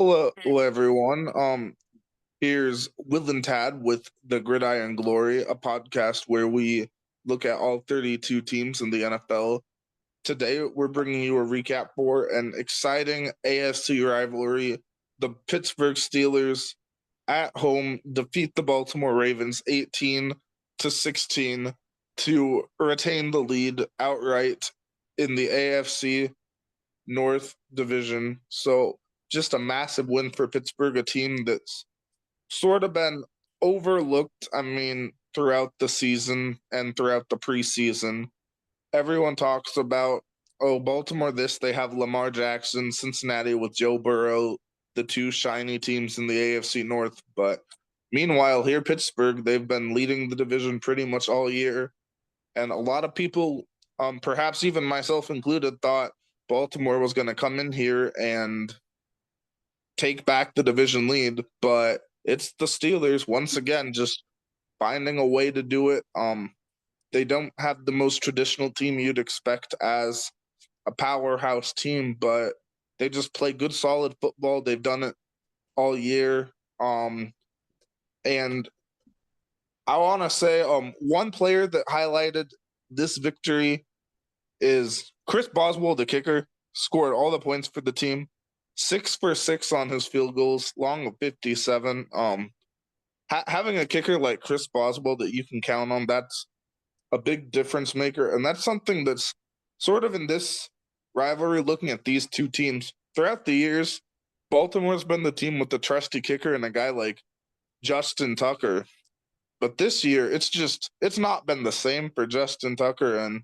Hello, everyone. Here's Will and Tad with the Gridiron Glory, a podcast where we look at all 32 teams in the NFL. Today, we're bringing you a recap for an exciting AFC rivalry. The Pittsburgh Steelers at home defeat the Baltimore Ravens 18-16 to retain the lead outright in the AFC North Division. So just a massive win for Pittsburgh, a team that's sort of been overlooked. I mean, throughout the season and throughout the preseason, everyone talks about, oh, Baltimore this, they have Lamar Jackson, Cincinnati with Joe Burrow, the two shiny teams in the AFC North. But meanwhile, here, Pittsburgh, they've been leading the division pretty much all year. And a lot of people, perhaps even myself included, thought Baltimore was going to come in here and take back the division lead, but it's the Steelers once again just finding a way to do it. They don't have the most traditional team you'd expect as a powerhouse team, but they just play good, solid football. They've done it all year. And I want to say one player that highlighted this victory is Chris Boswell, the kicker, scored all the points for the team. 6 for 6 on his field goals, long of 57. Having a kicker like Chris Boswell that you can count on, that's a big difference maker. And that's something that's sort of in this rivalry, looking at these two teams. Throughout the years, Baltimore's been the team with the trusty kicker and a guy like Justin Tucker. But this year, it's not been the same for Justin Tucker. And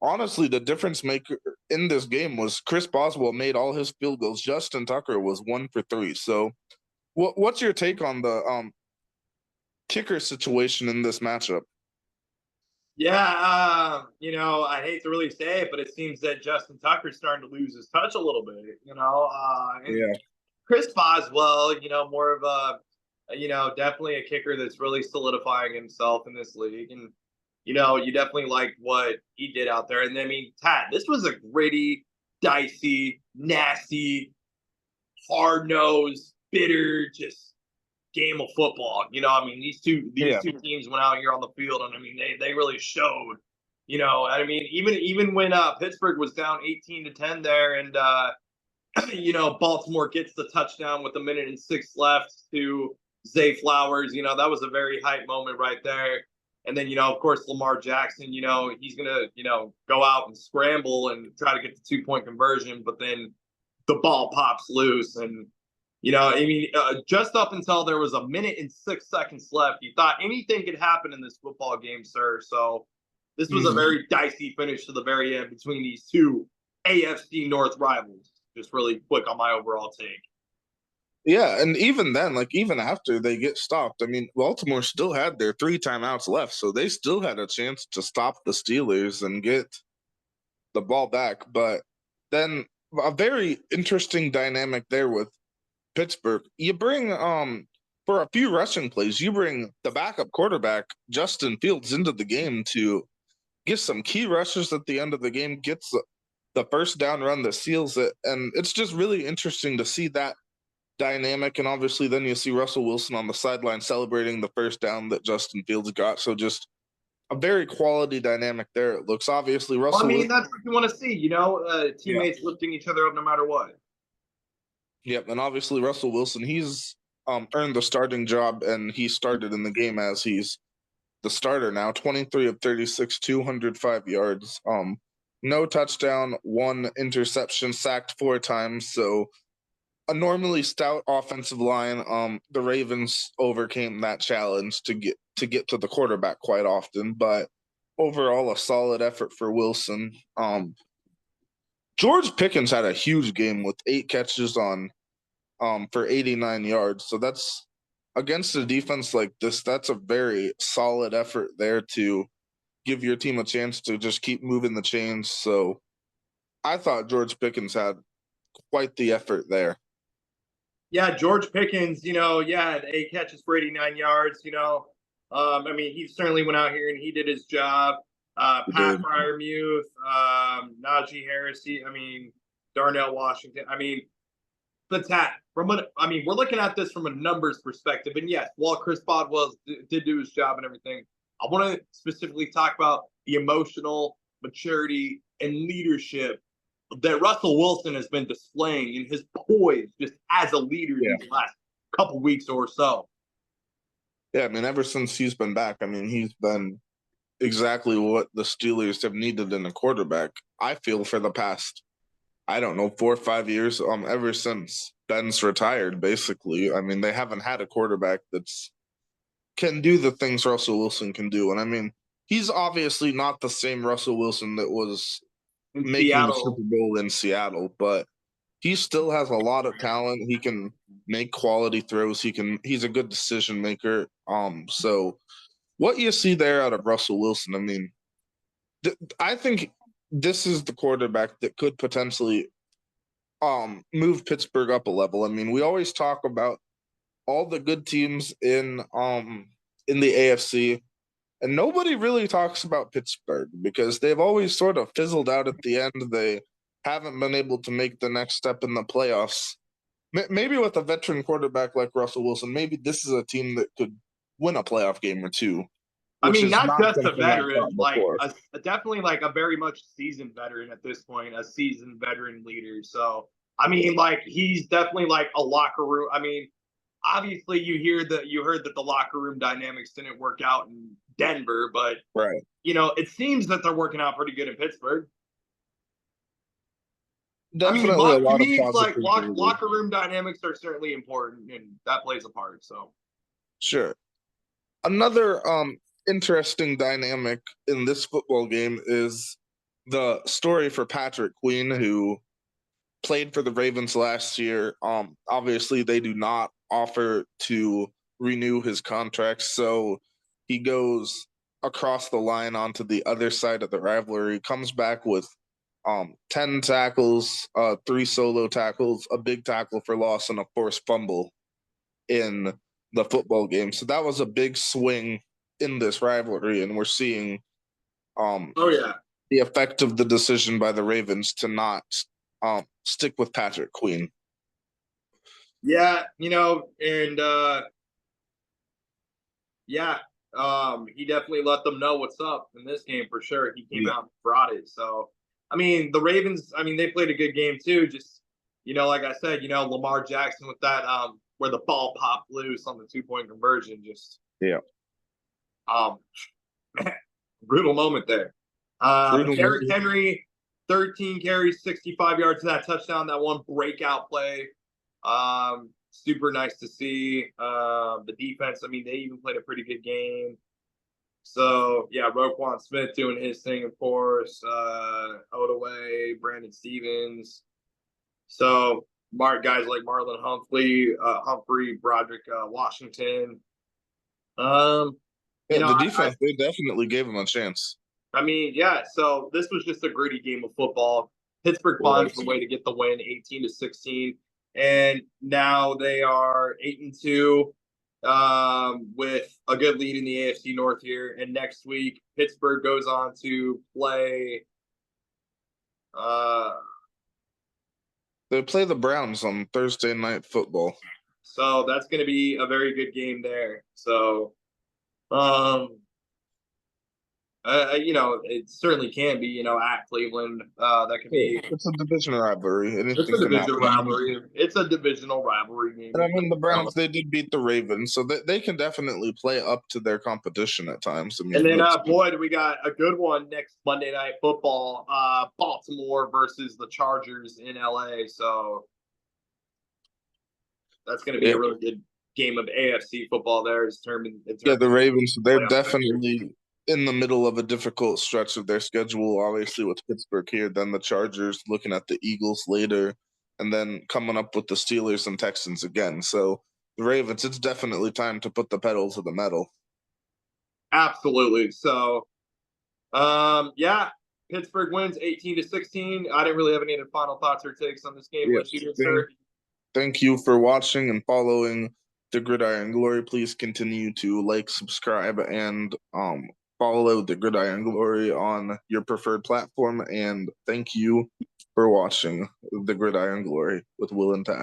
honestly, the difference maker in this game was Chris Boswell made all his field goals. Justin Tucker was 1 for 3. So what's your take on the kicker situation in this matchup? Yeah, I hate to really say it, but it seems that Justin Tucker's starting to lose his touch a little bit, and Yeah. Chris Boswell, more of a, definitely a kicker that's really solidifying himself in this league. And, you definitely like what he did out there. And I mean, Tad, this was a gritty, dicey, nasty, hard-nosed, bitter, just game of football. I mean, these two teams went out here on the field, and I mean, they really showed. I mean, even when Pittsburgh was down 18-10 there, and Baltimore gets the touchdown with 1:06 left to Zay Flowers. That was a very hype moment right there. And then, of course, Lamar Jackson, he's going to, go out and scramble and try to get the 2-point conversion. But then the ball pops loose. And, I mean, just up until there was 1:06 left, you thought anything could happen in this football game, sir. So this was a very dicey finish to the very end between these two AFC North rivals. Just really quick on my overall take. Yeah, and even then, even after they get stopped, I mean, Baltimore still had their 3 timeouts left, so they still had a chance to stop the Steelers and get the ball back. But then a very interesting dynamic there with Pittsburgh. You bring for a few rushing plays, you bring the backup quarterback, Justin Fields, into the game to get some key rushes at the end of the game, gets the first down run that seals it. And it's just really interesting to see that dynamic. And obviously then you see Russell Wilson on the sideline celebrating the first down that Justin Fields got. So just a very quality dynamic there. It looks obviously Russell. Well, I mean, that's what you want to see, teammates lifting each other up no matter what. Yep, and obviously Russell Wilson, he's earned the starting job, and he started in the game as he's the starter now. 23 of 36, 205 yards. No touchdown, 1 interception, sacked 4 times. So a normally stout offensive line. The Ravens overcame that challenge to get to the quarterback quite often, but overall a solid effort for Wilson. George Pickens had a huge game with 8 catches on for 89 yards. So that's against a defense like this, that's a very solid effort there to give your team a chance to just keep moving the chains. So I thought George Pickens had quite the effort there. Yeah, George Pickens, had 8 catches for 89 yards, I mean, he certainly went out here and he did his job. Pat Freiermuth, Najee Harris, I mean, Darnell Washington. I mean, we're looking at this from a numbers perspective, and yes, while Chris Bodwell did do his job and everything, I want to specifically talk about the emotional maturity and leadership that Russell Wilson has been displaying in his poise just as a leader these last couple weeks or so. Yeah, I mean, ever since he's been back, I mean, he's been exactly what the Steelers have needed in a quarterback. I feel for the past, I don't know, 4 or 5 years, ever since Ben's retired, basically. I mean, they haven't had a quarterback that's can do the things Russell Wilson can do. And I mean, he's obviously not the same Russell Wilson that was In making the Seattle, Super Bowl in Seattle, but he still has a lot of talent. He can make quality throws. He's a good decision maker. So what you see there out of Russell Wilson, I mean, I think this is the quarterback that could potentially move Pittsburgh up a level. I mean, we always talk about all the good teams in the AFC, and nobody really talks about Pittsburgh because they've always sort of fizzled out at the end. They haven't been able to make the next step in the playoffs. Maybe with a veteran quarterback like Russell Wilson, maybe this is a team that could win a playoff game or two, I which mean, is not not just a something I've veteran, thought like before. definitely like a very much seasoned veteran at this point, a seasoned veteran leader. So, I mean, like he's definitely like a locker room. I mean, obviously you heard that the locker room dynamics didn't work out in Denver, but Right. it seems that they're working out pretty good in Pittsburgh. I mean, Definitely a to lot of me, it's like positivity. locker room dynamics are certainly important, and that plays a part. So, Sure. Another interesting dynamic in this football game is the story for Patrick Queen, who played for the Ravens last year. Obviously, they do not offer to renew his contract, so he goes across the line onto the other side of the rivalry. Comes back with 10 tackles, 3 solo tackles, a big tackle for loss, and a forced fumble in the football game. So that was a big swing in this rivalry, and we're seeing oh yeah, the effect of the decision by the Ravens to not stick with Patrick Queen. yeah, and yeah, he definitely let them know what's up in this game for sure. He came Yeah. out and brought it. So, I mean, the Ravens, I mean, they played a good game too. Just, like I said, Lamar Jackson with that, where the ball popped loose on the 2-point conversion, just, Yeah. um, brutal moment there. Brutal. Derrick Henry, 13 carries, 65 yards to that touchdown, that one breakout play. Super nice to see. The defense, I mean, they even played a pretty good game. So, yeah, Roquan Smith doing his thing, of course. Odaway, Brandon Stevens. So, guys like Marlon Humphrey, Broderick Washington. Yeah, the defense, they definitely gave him a chance. I mean, yeah, so this was just a gritty game of football. Pittsburgh finds the way to get the win, 18-16. And now they are 8-2 with a good lead in the AFC North here. And next week, Pittsburgh goes on to play. They play the Browns on Thursday Night Football. So that's going to be a very good game there. So, um, it certainly can be, at Cleveland. That could be. It's a division rivalry. It's a Anything can division happen. rivalry. It's a divisional rivalry game. And I mean, the Browns, they did beat the Ravens, so they can definitely play up to their competition at times. I mean, And then, boy, do we got a good one next Monday Night Football. Baltimore versus the Chargers in LA. So that's going to be a really good game of AFC football there. Yeah, the Ravens, they're definitely in the middle of a difficult stretch of their schedule, obviously with Pittsburgh here, then the Chargers, looking at the Eagles later, and then coming up with the Steelers and Texans again. So the Ravens, it's definitely time to put the pedal to the metal. Absolutely. So, yeah, Pittsburgh wins 18-16. I didn't really have any other final thoughts or takes on this game. Yes, thank you for watching and following the Gridiron Glory. Please continue to like, subscribe, and follow the Gridiron Glory on your preferred platform. And thank you for watching the Gridiron Glory with Will and Tad.